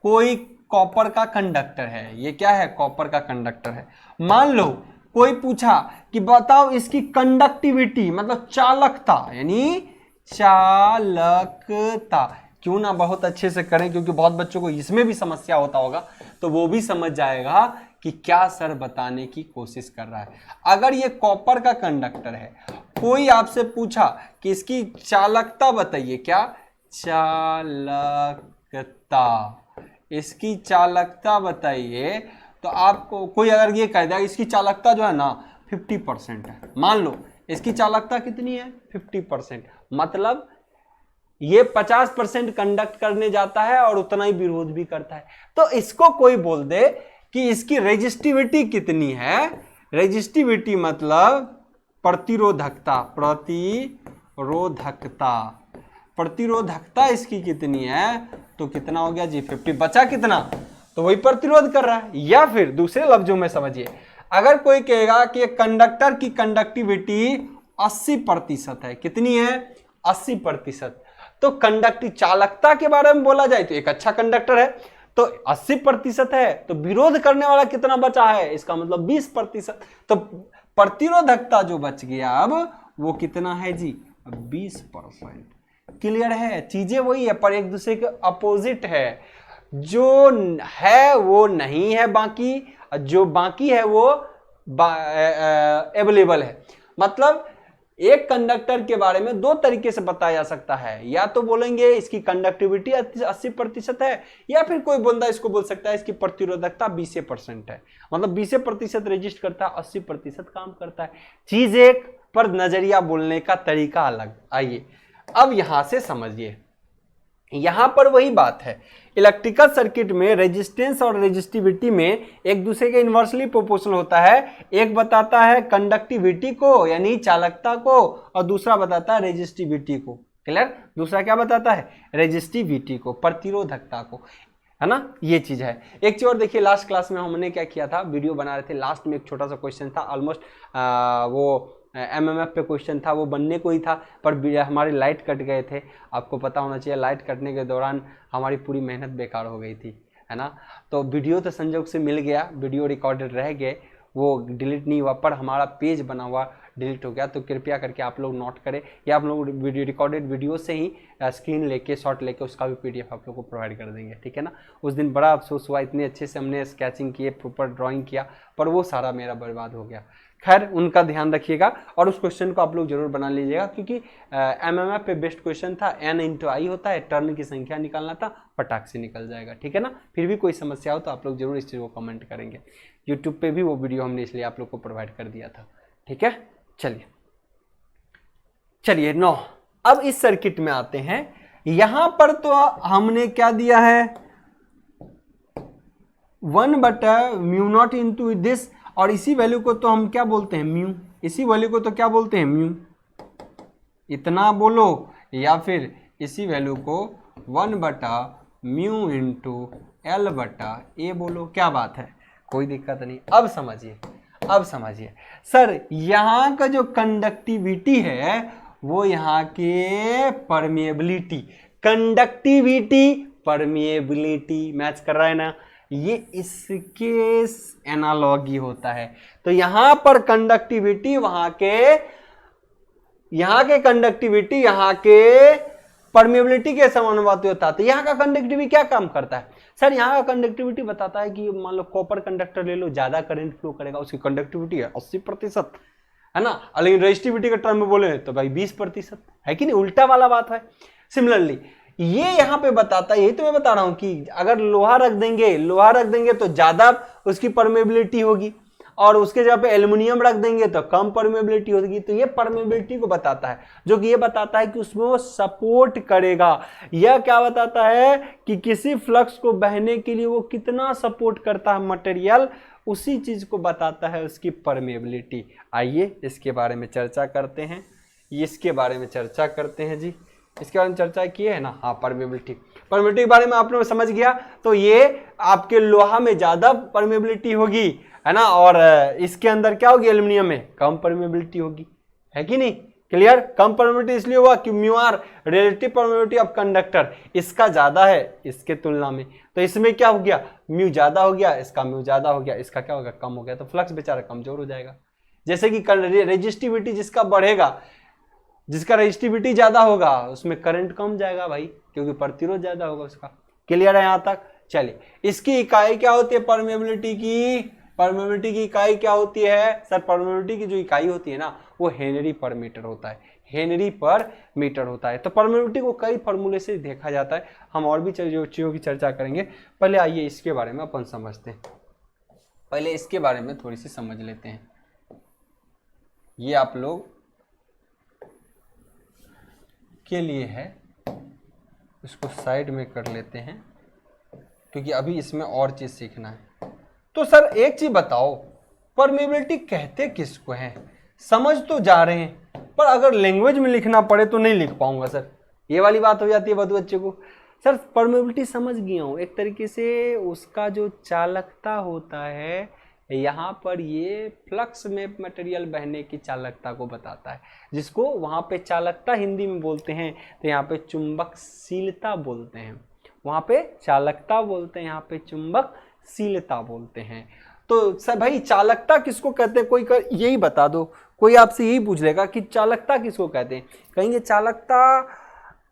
कोई कॉपर का कंडक्टर है, ये क्या है, कॉपर का कंडक्टर है। मान लो कोई पूछा कि बताओ इसकी कंडक्टिविटी, मतलब चालकता, यानी चालकता, क्यों ना बहुत अच्छे से करें, क्योंकि बहुत बच्चों को इसमें भी समस्या होता होगा, तो वो भी समझ जाएगा कि क्या सर बताने की कोशिश कर रहा है। अगर ये कॉपर का कंडक्टर है, कोई आपसे पूछा कि इसकी चालकता बताइए, क्या चालकता, इसकी चालकता बताइए, तो आपको कोई अगर ये कह दिया इसकी चालकता जो है ना 50% है, मान लो इसकी चालकता कितनी है 50%, मतलब ये 50% कंडक्ट करने जाता है और उतना ही विरोध भी करता है। तो इसको कोई बोल दे कि इसकी रेजिस्टिविटी कितनी है, रेजिस्टिविटी मतलब प्रतिरोधकता, प्रतिरोधकता, प्रतिरोधकता इसकी कितनी है, तो कितना हो गया जी 50, बचा कितना, तो वही प्रतिरोध कर रहा है। या फिर दूसरे लफ्जों में समझिए, अगर कोई कहेगा कि एक कंडक्टर की कंडक्टिविटी 80% है, कितनी है 80%, तो कंडक्टिव चालकता के बारे में बोला जाए तो एक अच्छा कंडक्टर है, तो 80% है, तो विरोध करने वाला कितना बचा है, इसका मतलब 20%, तो प्रतिरोधकता जो बच गया अब वो कितना है जी 20%। क्लियर है, चीजें वही है पर एक दूसरे के अपोजिट है, जो है वो नहीं है बाकी, जो बाकी है वो अवेलेबल है। मतलब एक कंडक्टर के बारे में दो तरीके से बताया जा सकता है, या तो बोलेंगे इसकी कंडक्टिविटी 80% है, या फिर कोई बंदा इसको बोल सकता है इसकी प्रतिरोधकता 20% है, मतलब 20% रेजिस्ट करता है, 80% काम करता है। चीज एक पर नजरिया बोलने का तरीका अलग। आइए अब यहां से समझिए, यहां पर वही बात है, इलेक्ट्रिकल सर्किट में रेजिस्टेंस और रेजिस्टिविटी में एक दूसरे के इन्वर्सली प्रोपोर्शनल होता है। एक बताता है कंडक्टिविटी को यानी चालकता को, और दूसरा बताता है रेजिस्टिविटी को। क्लियर? दूसरा क्या बताता है? रेजिस्टिविटी को, प्रतिरोधकता को, है ना, ये चीज है। एक चीज और देखिए, लास्ट क्लास में हमने क्या किया था, वीडियो बना रहे थे, लास्ट में एक छोटा सा क्वेश्चन था, ऑलमोस्ट वो एमएमएफ पे क्वेश्चन था, वो बनने को ही था, पर हमारी लाइट कट गए थे। आपको पता होना चाहिए, लाइट कटने के दौरान हमारी पूरी मेहनत बेकार हो गई थी, है ना। तो वीडियो तो संजोग से मिल गया, वीडियो रिकॉर्डेड रह गए, वो डिलीट नहीं हुआ, पर हमारा पेज बना हुआ डिलीट हो गया। तो कृपया करके आप लोग नोट करें, या आप लोग वीडियो रिकॉर्डेड वीडियो से ही स्क्रीन लेके शॉट लेके उसका भी पीडीएफ आप लोग को प्रोवाइड कर देंगे, ठीक है ना। उस दिन बड़ा अफसोस हुआ, इतने अच्छे से हमने स्केचिंग किए, प्रॉपर ड्राइंग किया, पर वो सारा मेरा बर्बाद हो गया। खैर, उनका ध्यान रखिएगा और उस क्वेश्चन को आप लोग जरूर बना लीजिएगा, क्योंकि एमएमएफ पे बेस्ट क्वेश्चन था, n इंटू आई होता है, टर्न की संख्या निकालना था, फटाक से निकल जाएगा, ठीक है ना। फिर भी कोई समस्या हो तो आप लोग जरूर इस चीज़ को कमेंट करेंगे। यूट्यूब पे भी वो वीडियो हमने इसलिए आप लोग को प्रोवाइड कर दिया था, ठीक है। चलिए 9, अब इस सर्किट में आते हैं। यहां पर तो हमने क्या दिया है, 1/μ0 इंटू दिस, और इसी वैल्यू को तो हम क्या बोलते हैं, म्यू। इसी वैल्यू को तो क्या बोलते हैं, म्यू। इतना बोलो, या फिर इसी वैल्यू को 1/μ इंटू L/A बोलो, क्या बात है, कोई दिक्कत नहीं। अब समझिए सर, यहां का जो कंडक्टिविटी है वो यहाँ के परमिएबिलिटी, कंडक्टिविटी परमिएबिलिटी मैच कर रहा है ना, ये इसके एनालॉगी होता है। तो यहां पर कंडक्टिविटी यहाँ के कंडक्टिविटी यहाँ के परमिएबिलिटी के समानुपाती होता है। तो यहाँ का कंडक्टिविटी क्या काम करता है सर, यहाँ का कंडक्टिविटी बताता है कि मान लो कॉपर कंडक्टर ले लो, ज्यादा करंट फ्लो करेगा, उसकी कंडक्टिविटी है 80%, है ना। लेकिन रेजिस्टिविटी के टर्म में बोले तो भाई 20% है कि नहीं, उल्टा वाला बात है। सिमिलरली ये यहां पे बताता है, यही तो मैं बता रहा हूं कि अगर लोहा रख देंगे तो ज्यादा उसकी परमेबिलिटी होगी, और उसके जगह पे एल्युमिनियम रख देंगे तो कम परमेबिलिटी होगी। तो ये परमेबिलिटी को बताता है, जो कि ये बताता है कि उसमें वो सपोर्ट करेगा। यह क्या बताता है कि किसी फ्लक्स को बहने के लिए वो कितना सपोर्ट करता है मटेरियल, उसी चीज को बताता है उसकी परमेबिलिटी। आइए इसके बारे में चर्चा करते हैं, जी। इसके बारे में चर्चा किए है ना, हाँ, परमेबिलिटी के बारे में आप लोग समझ गया। तो ये आपके लोहा में ज्यादा परमेबिलिटी होगी, है ना, और इसके अंदर क्या होगी, एल्युमिनियम में कम परमेबिलिटी होगी, है कि नहीं। क्लियर? कम परमेबिलिटी इसलिए हुआ कि mu R relative permeability of conductor इसका ज्यादा है इसके तुलना में, तो इसमें क्या हो गया, म्यू ज्यादा हो गया, इसका म्यू ज्यादा हो गया, इसका क्या होगा, कम हो गया, तो फ्लक्स बेचारा कमजोर हो जाएगा। जैसे कि रेजिस्टिविटी जिसका बढ़ेगा, जिसका रेजिस्टिविटी ज्यादा होगा उसमें करंट कम जाएगा भाई, क्योंकि प्रतिरोध ज्यादा होगा उसका। क्लियर है यहां तक? चलिए, इसकी इकाई क्या होती है, परमेबिलिटी की इकाई क्या होती है सर, परमेबिलिटी की जो इकाई होती है ना, वो हेनरी पर मीटर होता है, हेनरी पर मीटर होता है। तो परमेबिलिटी को कई फॉर्मूले से देखा जाता है, हम और भी चीजों की चर्चा करेंगे। पहले आइए इसके बारे में अपन समझते हैं, पहले इसके बारे में थोड़ी सी समझ लेते हैं। ये आप लोग के लिए है, इसको साइड में कर लेते हैं, क्योंकि अभी इसमें और चीज सीखना है। तो सर एक चीज बताओ, परमेबिलिटी कहते किसको हैं? समझ तो जा रहे हैं, पर अगर लैंग्वेज में लिखना पड़े तो नहीं लिख पाऊंगा सर, ये वाली बात हो जाती है बहुत बच्चे को। सर परमेबिलिटी समझ गया हूँ, एक तरीके से उसका जो चालकता होता है, यहाँ पर ये फ्लक्स में मटेरियल बहने की चालकता को बताता है, जिसको वहाँ पे चालकता हिंदी में बोलते हैं, तो यहाँ पे चुंबकशीलता बोलते हैं। वहाँ पे चालकता बोलते हैं, यहाँ पे चुंबकशीलता बोलते हैं। तो सर भाई चालकता किसको कहते हैं, कोई यही बता दो। कोई आपसे यही पूछ लेगा कि चालकता किसको कहते हैं, कहेंगे चालकता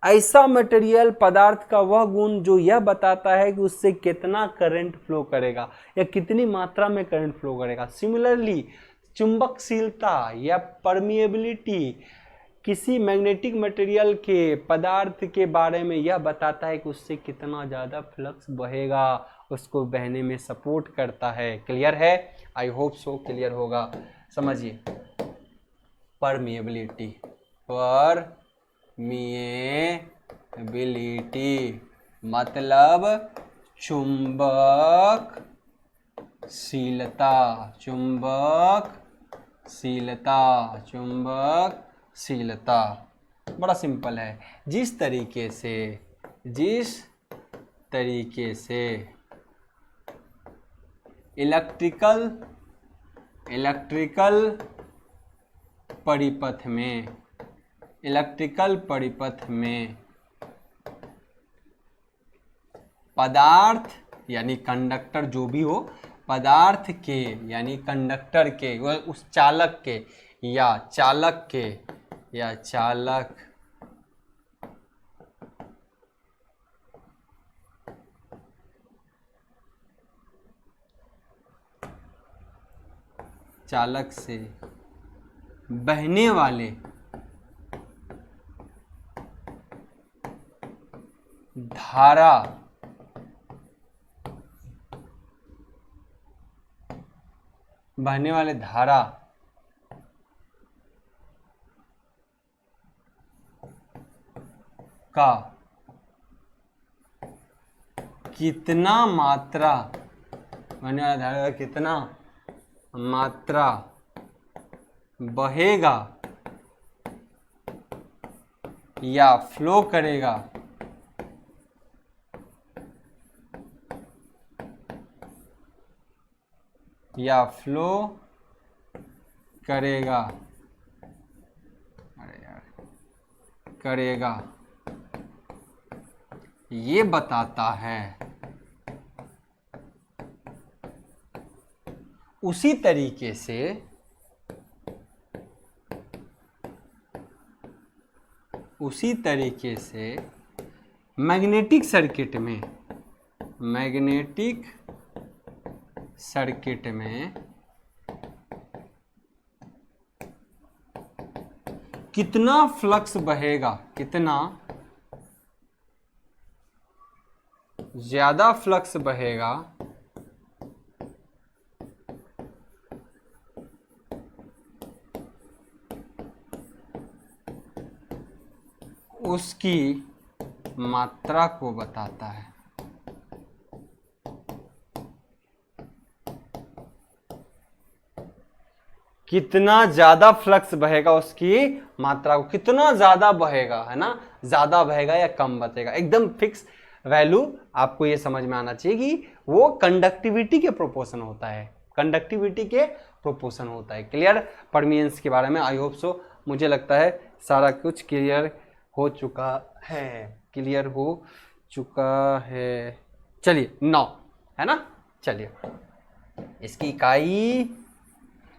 ऐसा मटेरियल पदार्थ का वह गुण जो यह बताता है कि उससे कितना करंट फ्लो करेगा या कितनी मात्रा में करंट फ्लो करेगा। सिमिलरली चुंबकशीलता या परमिएबिलिटी किसी मैग्नेटिक मटेरियल के पदार्थ के बारे में यह बताता है कि उससे कितना ज़्यादा फ्लक्स बहेगा, उसको बहने में सपोर्ट करता है। क्लियर है? आई होप सो क्लियर होगा। समझिए, परमिएबिलिटी मतलब चुंबकशीलता, चुंबकशीलता। बड़ा सिंपल है। जिस तरीके से इलेक्ट्रिकल परिपथ में पदार्थ यानी कंडक्टर जो भी हो, पदार्थ के यानी कंडक्टर के, उस चालक के या चालक से बहने वाले धारा का कितना मात्रा, बहने वाला धारा का कितना मात्रा बहेगा या फ्लो करेगा, ये बताता है। उसी तरीके से मैग्नेटिक सर्किट में कितना फ्लक्स बहेगा, कितना ज्यादा फ्लक्स बहेगा उसकी मात्रा को बताता है। कितना ज्यादा फ्लक्स बहेगा उसकी मात्रा को, कितना ज्यादा बहेगा, है ना, ज्यादा बहेगा या कम बहेगा, एकदम फिक्स वैल्यू आपको ये समझ में आना चाहिए कि वो कंडक्टिविटी के प्रोपोर्शन होता है, क्लियर। परमियंस के बारे में आई होप सो, मुझे लगता है सारा कुछ क्लियर हो चुका है। चलिए 9 है ना। चलिए इसकी इकाई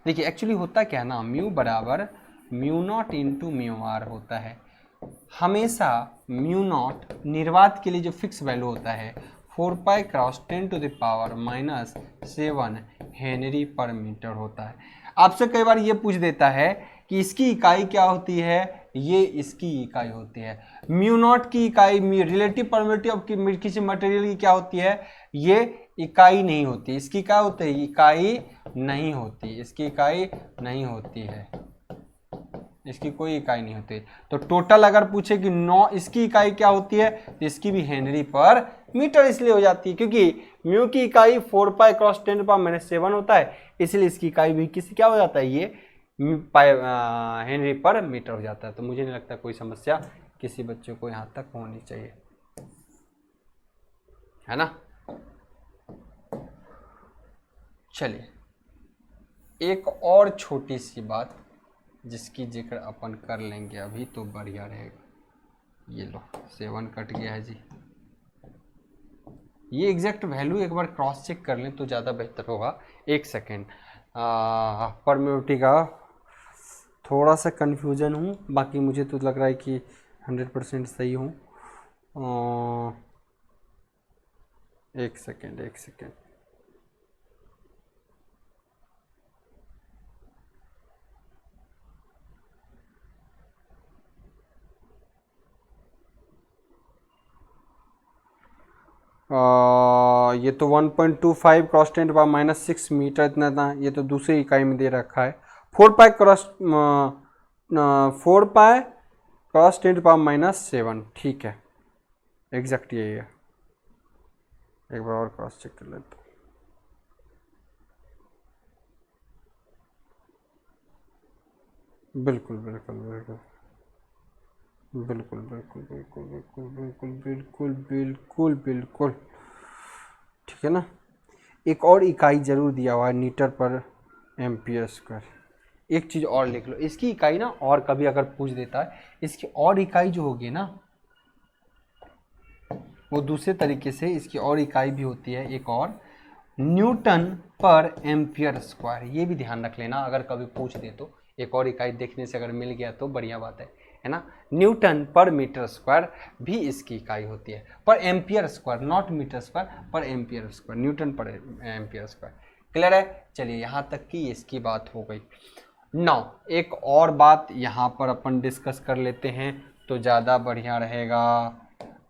देखिए, एक्चुअली होता क्या है ना, म्यू बराबर mu naught into mu R होता है। हमेशा म्यू नॉट निर्वात के लिए जो फिक्स वैल्यू होता है 4 पाई क्रॉस 10⁻⁻7 हेनरी पर मीटर होता है। आपसे कई बार ये पूछ देता है कि इसकी इकाई क्या होती है, ये इसकी इकाई होती है। म्यू नॉट की इकाई रिलेटिव परमिटिविटी ऑफ किसी मटेरियल की क्या होती है, ये इकाई नहीं होती। इसकी क्या होती है, इकाई नहीं होती, इसकी इकाई नहीं होती है, इसकी कोई इकाई नहीं होती। तो टोटल अगर पूछे कि 9 इसकी इकाई क्या होती है, तो इसकी भी हेनरी पर मीटर इसलिए हो जाती है क्योंकि म्यू की इकाई 4 पाई क्रॉस 10⁻⁻7 होता है, इसलिए इसकी इकाई भी किसी क्या हो जाता है, ये हेनरी पर मीटर हो जाता है। तो मुझे नहीं लगता कोई समस्या किसी बच्चे को यहाँ तक होनी चाहिए, है ना। चलिए एक और छोटी सी बात जिसकी जिक्र अपन कर लेंगे अभी तो बढ़िया रहेगा। ये लो 7 कट गया है जी, ये एग्जैक्ट वैल्यू एक बार क्रॉस चेक कर लें तो ज़्यादा बेहतर होगा। 1 सेकेंड, परमिटिविटी का थोड़ा सा कन्फ्यूजन हूँ, बाकी मुझे तो लग रहा है कि 100% सही हूँ। 1 सेकेंड ये तो 1.25 क्रॉस 10⁻⁻6 मीटर इतना था, ये तो दूसरी इकाई में दे रखा है। 4 पाई क्रॉस 10⁻⁻7 ठीक है। एग्जैक्ट यही है। एक बार और क्रॉस चेक कर लेते हैं। बिल्कुल बिल्कुल बिल्कुल बिल्कुल बिल्कुल बिल्कुल बिल्कुल बिल्कुल बिल्कुल बिल्कुल बिल्कुल ठीक है ना। एक और इकाई जरूर दिया हुआ है मीटर पर एम्पियर स्क्वायर। एक चीज़ और लिख लो, इसकी इकाई ना और कभी अगर पूछ देता है, इसकी और इकाई जो होगी ना वो दूसरे तरीके से इसकी और इकाई भी होती है एक और, न्यूटन पर एम्पियर स्क्वायर। ये भी ध्यान रख लेना अगर कभी पूछ दे तो, एक और इकाई देखने से अगर मिल गया तो बढ़िया बात है ना। न्यूटन पर मीटर स्क्वायर भी इसकी इकाई होती है, per ampere square, not metre square, per ampere square, newton per ampere square. Clear है? चलिए यहाँ तक की इसकी बात हो गई। नाउ एक और बात यहाँ पर अपन डिस्कस कर लेते हैं तो ज़्यादा बढ़िया रहेगा।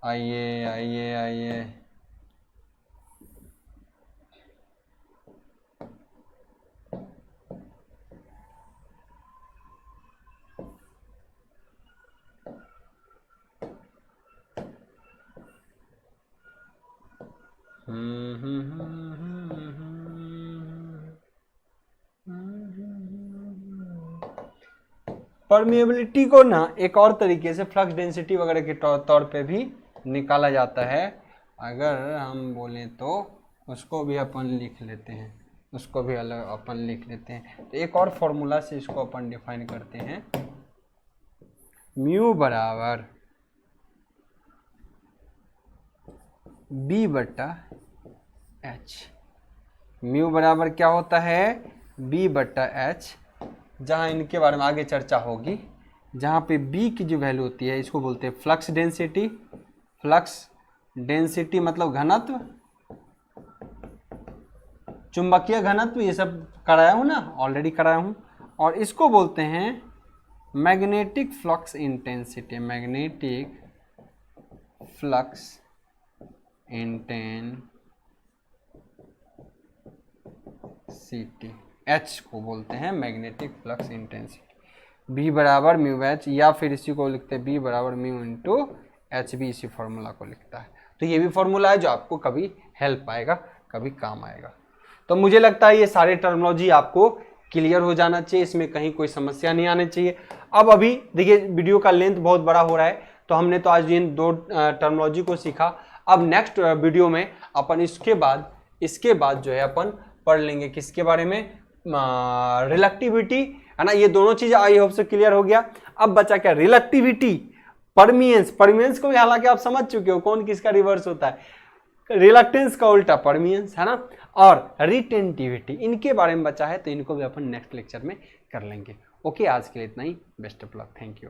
आइए आइए आइए, परमिएबिलिटी को ना एक और तरीके से फ्लक्स डेंसिटी वगैरह के तौर पे भी निकाला जाता है। अगर हम बोलें तो उसको भी अपन लिख लेते हैं, उसको भी अलग अपन लिख लेते हैं। तो एक और फॉर्मूला से इसको अपन डिफाइन करते हैं, म्यू बराबर बी बट्टा एच। म्यू बराबर क्या होता है? बी बट्टा एच। जहाँ इनके बारे में आगे चर्चा होगी, जहाँ पे बी की जो वैल्यू होती है इसको बोलते हैं फ्लक्स डेंसिटी। फ्लक्स डेंसिटी मतलब घनत्व, चुंबकीय घनत्व, ये सब कराया हूँ ना, ऑलरेडी कराया हूँ। और इसको बोलते हैं magnetic flux intensity. Magnetic flux intensity, H को बोलते हैं मैग्नेटिक फ्लक्स इंटेंसिटी। बी बराबर म्यू एच, या फिर इसी को लिखते हैं बी बराबर म्यू इंटू एच, भी इसी फॉर्मूला को लिखता है। तो ये भी फॉर्मूला है जो आपको कभी हेल्प आएगा, कभी काम आएगा। तो मुझे लगता है ये सारे टर्मिनोलॉजी आपको क्लियर हो जाना चाहिए, इसमें कहीं कोई समस्या नहीं आनी चाहिए। अब अभी देखिए वीडियो का लेंथ बहुत बड़ा हो रहा है, तो हमने तो आज इन दो टर्मिनोलॉजी को सीखा। अब नेक्स्ट वीडियो में अपन इसके बाद जो है अपन पढ़ लेंगे किसके बारे में, रिलेक्टिविटी, है ना। ये दोनों चीज आई होप से क्लियर हो गया। अब बचा क्या? रिलेक्टिविटी, परमियंस। परमियंस को भी हालांकि आप समझ चुके हो कौन किसका रिवर्स होता है, रिलक्टेंस का उल्टा परमियंस, है ना। और रिटेंटिविटी, इनके बारे में बचा है तो इनको भी अपन नेक्स्ट लेक्चर में कर लेंगे। ओके, आज के लिए इतना ही। Best of luck, thank you.